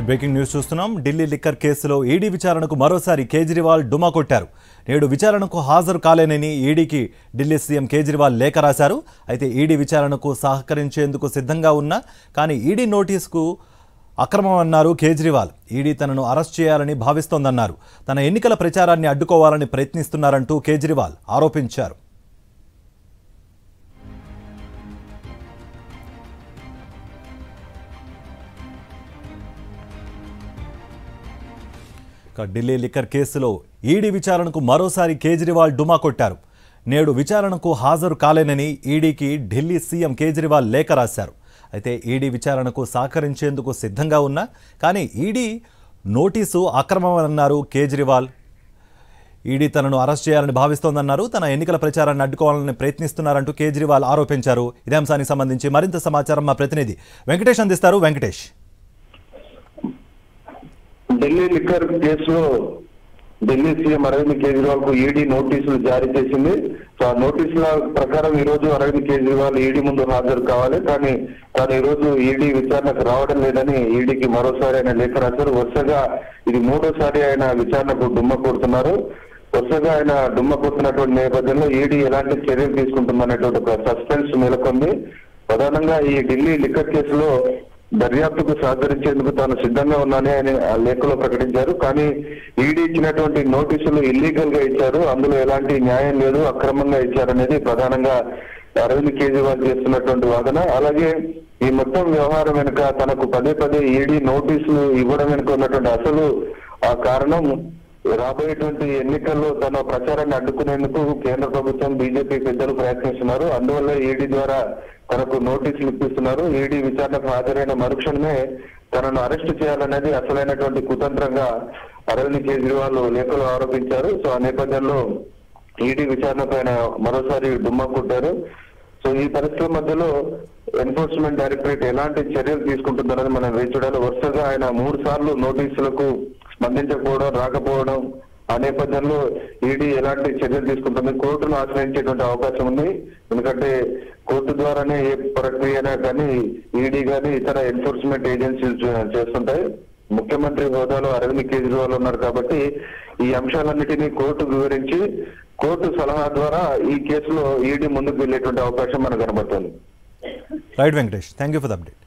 Breaking news చూస్తున్నాం. Delhi liquor కేసులో ED విచారణకు మరోసారి కేజ్రీవాల్ డుమా కొట్టారు. నేడు విచారణకు హాజరు కాలేనని ఈడీకి ఢిల్లీ సీఎం కేజ్రీవాల్ లేఖ రాశారు. అయితే ఈడీ విచారణకు సహకరించేందుకు సిద్ధంగా ఉన్నా కానీ ఈడీ నోటీసుకు అక్రమం అన్నారు కేజ్రీవాల్. ఈడీ తనను అరెస్ట్ చేయాలని భావిస్తోందన్నారు. తన ఎన్నికల ప్రచారాన్ని అడ్డుకోవాలని ప్రయత్నిస్తున్నారంటూ కేజ్రీవాల్ ఆరోపించారు. ఢిల్లీ లిక్కర్ కేసులో ఈడీ విచారణకు మరోసారి కేజ్రీవాల్ డుమా కొట్టారు. నేడు విచారణకు హాజరు కాలేనని ఈడీకి ఢిల్లీ సీఎం కేజ్రీవాల్ లేఖ రాశారు. అయితే ఈడీ విచారణకు సహకరించేందుకు సిద్ధంగా ఉన్నా కానీ ఈడీ నోటీసు అక్రమమన్నారు కేజ్రీవాల్. ఈడీ తనను అరెస్ట్ చేయాలని భావిస్తోందన్నారు. తన ఎన్నికల ప్రచారాన్ని అడ్డుకోవాలని ప్రయత్నిస్తున్నారంటూ కేజ్రీవాల్ ఆరోపించారు. ఇదే అంశానికి సంబంధించి మరింత సమాచారం మా ప్రతినిధి వెంకటేష్ అందిస్తారు. వెంకటేష్, ఢిల్లీ లిక్కర్ కేసులో ఢిల్లీ సీఎం అరవింద్ కేజ్రీవాల్ కు ఈడీ నోటీసులు జారీ చేసింది. సో ఆ నోటీసుల ప్రకారం ఈ రోజు అరవింద్ కేజ్రీవాల్ ఈడీ ముందు హాజరు కావాలి. కానీ ఈ రోజు ఈడీ విచారణకు రావడం లేదని ఈడీకి మరోసారి ఆయన లేఖ రాశారు. వరుసగా ఇది మూడోసారి ఆయన విచారణకు డుమ్మ కొడుతున్నారు. వరుసగా ఆయన డుమ్మ కొడుతున్నటువంటి నేపథ్యంలో ఈడీ ఎలాంటి చర్యలు తీసుకుంటుందనేటువంటి ఒక సస్పెన్స్ నెలకొంది. ప్రధానంగా ఈ ఢిల్లీ లిక్కర్ కేసులో దర్యాప్తుకు సహకరించేందుకు తాను సిద్ధంగా ఉన్నానని ఆయన ఆ లేఖలో ప్రకటించారు. కానీ ఈడీ ఇచ్చినటువంటి నోటీసులు ఇల్లీగల్ గా ఇచ్చారు, అందులో ఎలాంటి న్యాయం లేదు, అక్రమంగా ఇచ్చారనేది ప్రధానంగా అరవింద్ కేజ్రీవాల్ చేస్తున్నటువంటి వాదన. అలాగే ఈ మొత్తం వ్యవహారం వెనుక తనకు పదే ఈడీ నోటీసులు ఇవ్వడం వెనుక ఉన్నటువంటి అసలు ఆ కారణం రాబోయేటువంటి ఎన్నికల్లో తన ప్రచారాన్ని అడ్డుకునేందుకు కేంద్ర ప్రభుత్వం బీజేపీ పెద్దలు ప్రయత్నిస్తున్నారు. అందువల్ల ఈడీ ద్వారా తనకు నోటీసులు ఇప్పిస్తున్నారు. ఈడీ విచారణకు హాజరైన మరుక్షణమే తనను అరెస్ట్ చేయాలనేది అసలైనటువంటి కుతంత్రంగా అరవింద్ కేజ్రీవాల్ లేఖలో ఆరోపించారు. సో ఆ నేపథ్యంలో ఈడీ విచారణ పైన మరోసారి డుమ్మా కొట్టారు. సో ఈ పరిస్థితుల మధ్యలో ఎన్ఫోర్స్మెంట్ డైరెక్టరేట్ ఎలాంటి చర్యలు తీసుకుంటుందన్నది మనం వేచి చూడాలి. వరుసగా ఆయన 3 సార్లు నోటీసులకు స్పందించకపోవడం, రాకపోవడం, ఆ నేపథ్యంలో ఈడీ ఎలాంటి చర్యలు తీసుకుంటుంది, కోర్టును ఆశ్రయించేటువంటి అవకాశం ఉంది. ఎందుకంటే కోర్టు ద్వారానే ఏ ప్రక్రియనా కానీ ఈడీ కానీ ఇతర ఎన్ఫోర్స్మెంట్ ఏజెన్సీలు చేస్తుంటాయి. ముఖ్యమంత్రి హోదాలో అరవింద్ కేజ్రీవాల్ ఉన్నారు కాబట్టి ఈ అంశాలన్నిటినీ కోర్టు వివరించి కోర్టు సలహా ద్వారా ఈ కేసులో ఈడీ ముందుకు వెళ్లేటువంటి అవకాశం మనకు కనబడుతుంది. Right Venkatesh, thank you for the update.